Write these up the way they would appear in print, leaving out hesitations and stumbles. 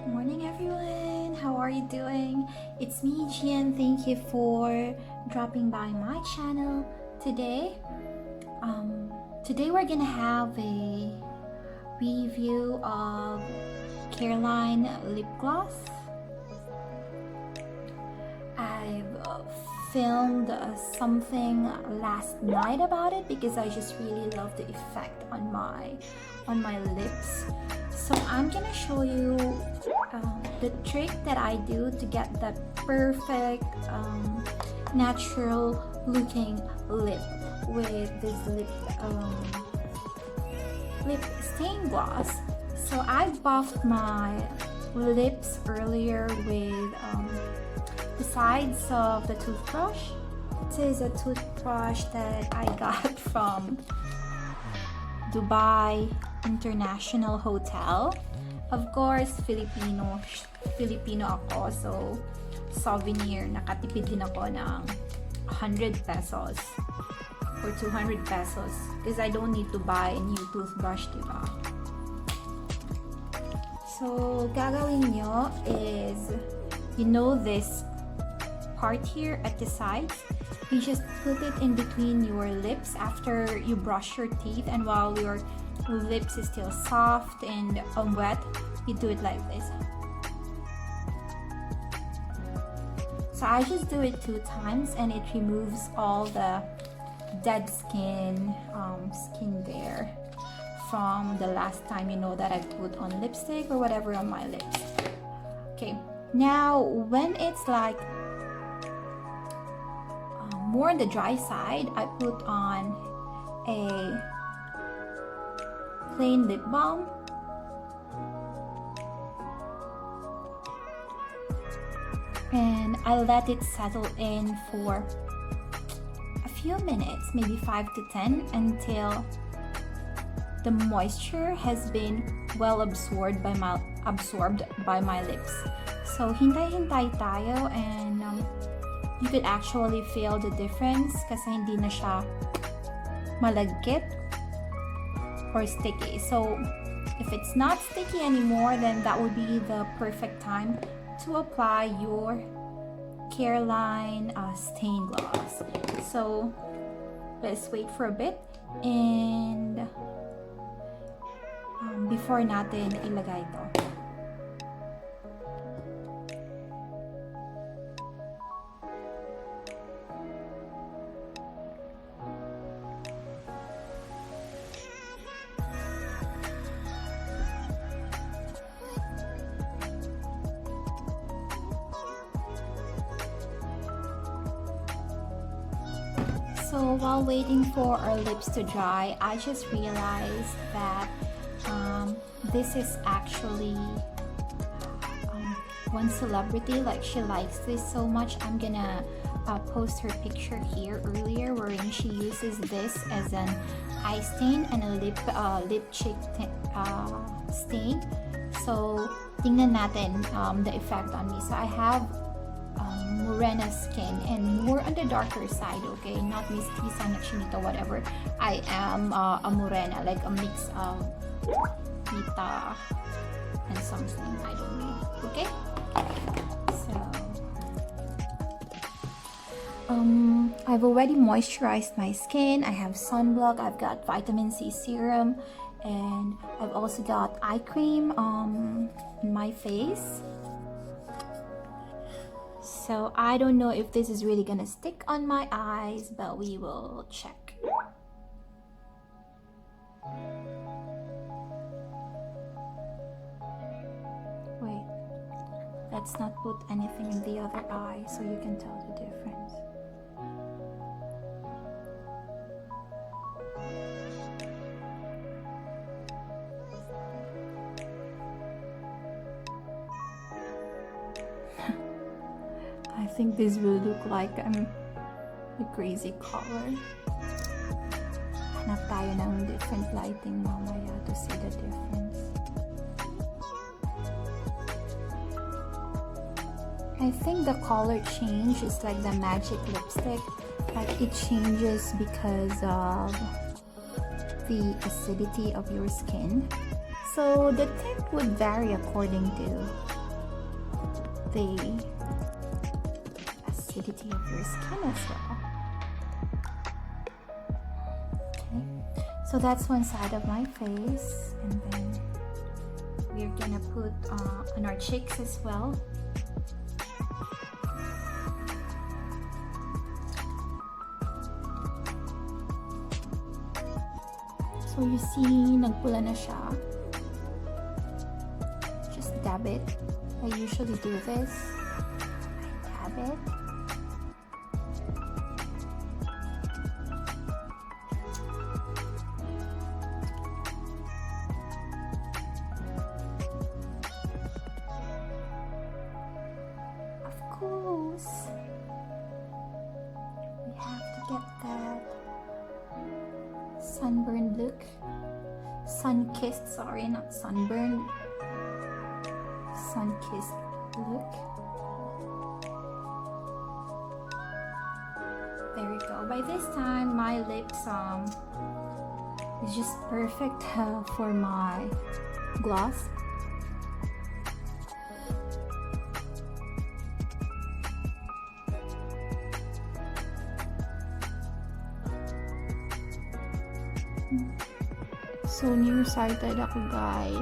Morning everyone, how are you doing? It's me Gian. Thank you for dropping by my channel today. Today we're gonna have a review of Careline lip gloss. I've filmed something last night about it because I just really love the effect on my lips. So I'm gonna show you the trick that I do to get that perfect natural looking lip with this lip stain gloss. So I buffed my lips earlier with the sides of the toothbrush. This is a toothbrush that I got from Dubai International Hotel. Of course, Filipino ako, so souvenir, nakatipid din ako ng 100 pesos or 200 pesos because I don't need to buy a new toothbrush, diba? So, gagawin nyo is, you know this part here at the sides, you just put it in between your lips after you brush your teeth, and while your lips is still soft and wet, you do it like this. So I just do it 2 times and it removes all the dead skin there from the last time, you know, that I put on lipstick or whatever on my lips. Okay, now when it's like more on the dry side, I put on a plain lip balm. And I let it settle in for a few minutes, maybe 5 to 10, until the moisture has been well absorbed by my lips. So hintay-hintay tayo, and you could actually feel the difference kasi hindi na siya malagkit or sticky. So if it's not sticky anymore, then that would be the perfect time to apply your Careline Stain Gloss. So let's wait for a bit, and before natin ilagay ito. So while waiting for our lips to dry, I just realized that this is actually one celebrity, like she likes this so much. I'm gonna post her picture here earlier wherein she uses this as an eye stain and a lip cheek stain. So tingnan natin the effect on me. So I have morena skin and more on the darker side, okay, not mestiza na chinita, whatever. I am a morena, like a mix of pita and something, I don't know, okay. So I've already moisturized my skin. I have sunblock, I've got vitamin C serum, and I've also got eye cream on my face. So I don't know if this is really gonna stick on my eyes, but we will check. Wait, let's not put anything in the other eye so you can tell the difference. I think this will look like a crazy color. Hanap tayo ng different lighting mamaya to see the difference. I think the color change is like the magic lipstick. Like it changes because of the acidity of your skin. So the tint would vary according to the acidity of your skin as well. Okay, so that's one side of my face, and then we're gonna put on our cheeks as well. So you see, nagpula na siya. Just dab it. I usually do this. I dab it. Of course, we have to get that sunburned look. Sun-kissed, sorry, not sunburned. Sun-kissed look. There we go. By this time, my lips is just perfect for my gloss. So nearsighted ako, guys.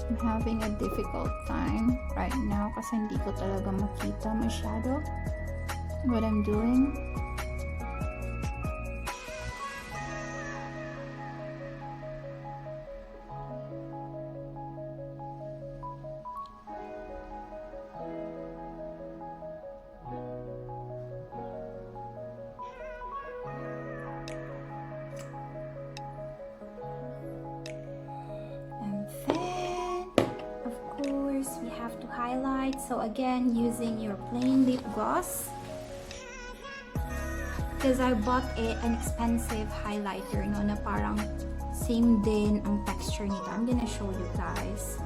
I'm having a difficult time right now kasi hindi ko talaga makita masyado what I'm doing. We have to highlight, so again, using your plain lip gloss, because I bought an expensive highlighter, no, na parang same din ang texture nito. I'm gonna show you guys.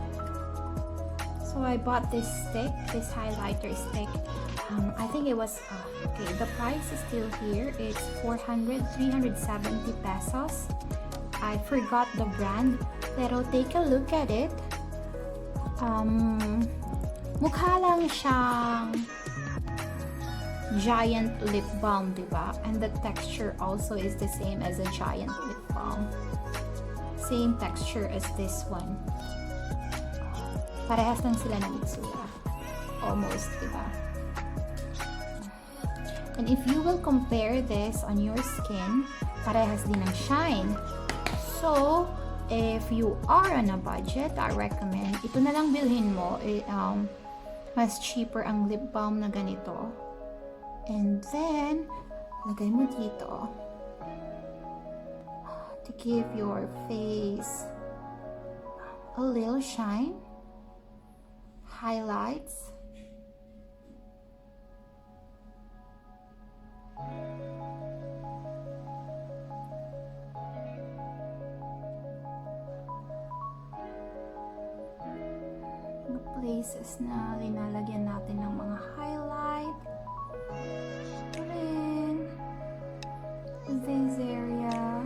So I bought this stick, this highlighter stick. I think it was okay, the price is still here. It's 370 pesos. I forgot the brand, pero take a look at it. Mukha lang siyang giant lip balm, diba? And the texture also is the same as a giant lip balm. Same texture as this one. Parehas lang sila ng itsura. Almost, diba? And if you will compare this on your skin, parehas din ang shine. So, if you are on a budget, I recommend ito na lang bilhin mo. Mas cheaper ang lip balm na ganito. And then, lagay mo dito to give your face a little shine, highlights. Places na linalagyan natin ng mga highlight. And this area.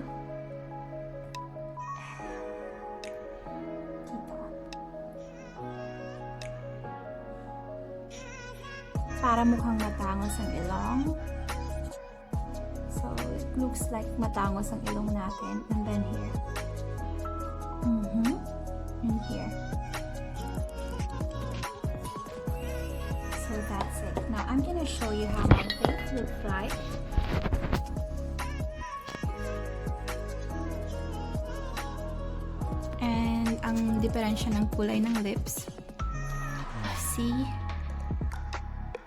Dito. Para mukhang matangos ang ilong. So, it looks like matangos ang ilong natin. And then here. And here. So that's it. Now I'm gonna show you how my face looks like. And ang diferensya ng kulay ng lips. See?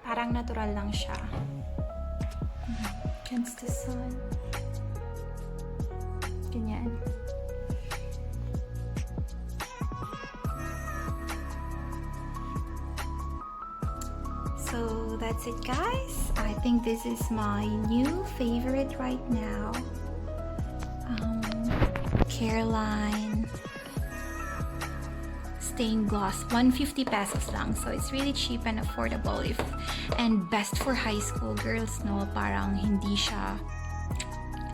Parang natural lang siya. Against the sun. Ganyan. So that's it, guys. I think this is my new favorite right now. Careline Stain Gloss. 150 pesos lang. So it's really cheap and affordable. And best for high school girls, no? Parang hindi siya...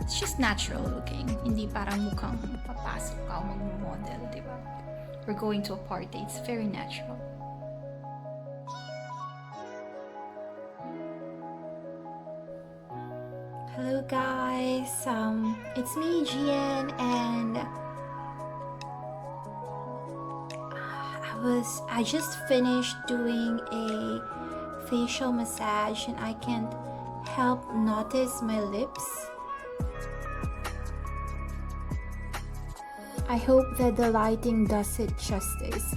It's just natural looking. Hindi parang mukhang papasok ka o mag-model, diba? We're going to a party. It's very natural. Hello guys, it's me Gian, and I just finished doing a facial massage and I can't help notice my lips. I hope that the lighting does it justice,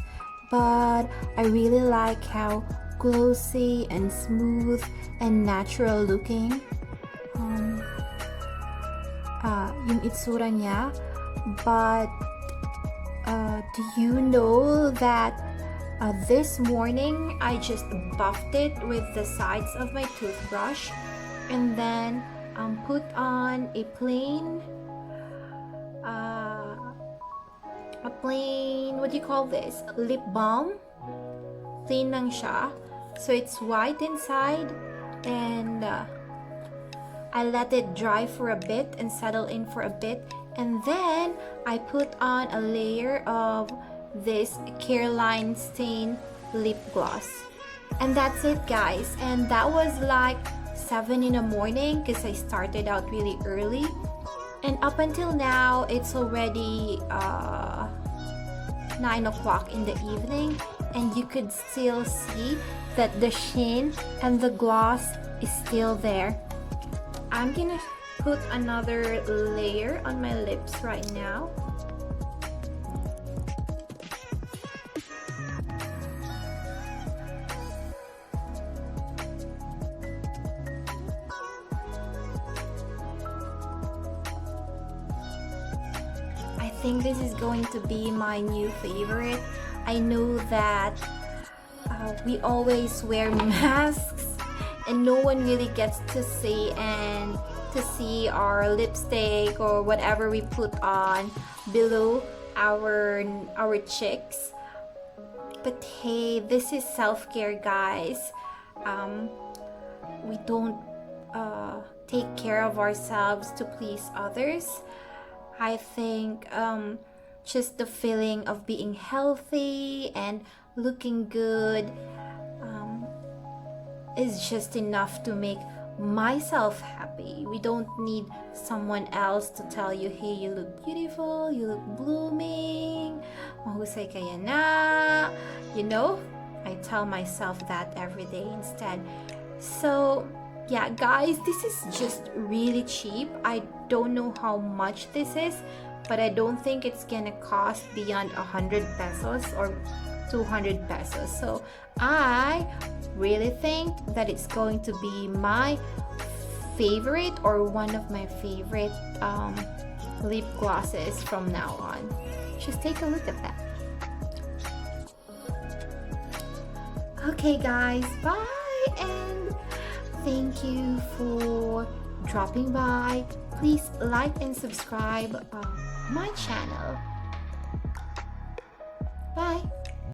but I really like how glossy and smooth and natural looking yung itsura niya. But do you know that this morning I just buffed it with the sides of my toothbrush and then put on a plain what do you call this, lip balm. Plain lang siya, so it's white inside, and I let it dry for a bit and settle in for a bit, and then I put on a layer of this Careline Stain lip gloss, and that's it guys. And that was like 7 in the morning because I started out really early, and up until now it's already 9 o'clock in the evening, and you could still see that the sheen and the gloss is still there. I'm gonna put another layer on my lips right now. I think this is going to be my new favorite. I know that we always wear masks and no one really gets to see our lipstick or whatever we put on below our cheeks. But hey, this is self-care guys. We don't take care of ourselves to please others. I think just the feeling of being healthy and looking good is just enough to make myself happy. We don't need someone else to tell you, hey, you look beautiful, you look blooming, mahusay kaya na. You know, I tell myself that every day instead. So yeah guys, this is just really cheap. I don't know how much this is, but I don't think it's gonna cost beyond 100 pesos or 200 pesos. So I really think that it's going to be my favorite or one of my favorite lip glosses from now on. Just take a look at that. Okay guys, bye, and thank you for dropping by. Please like and subscribe my channel.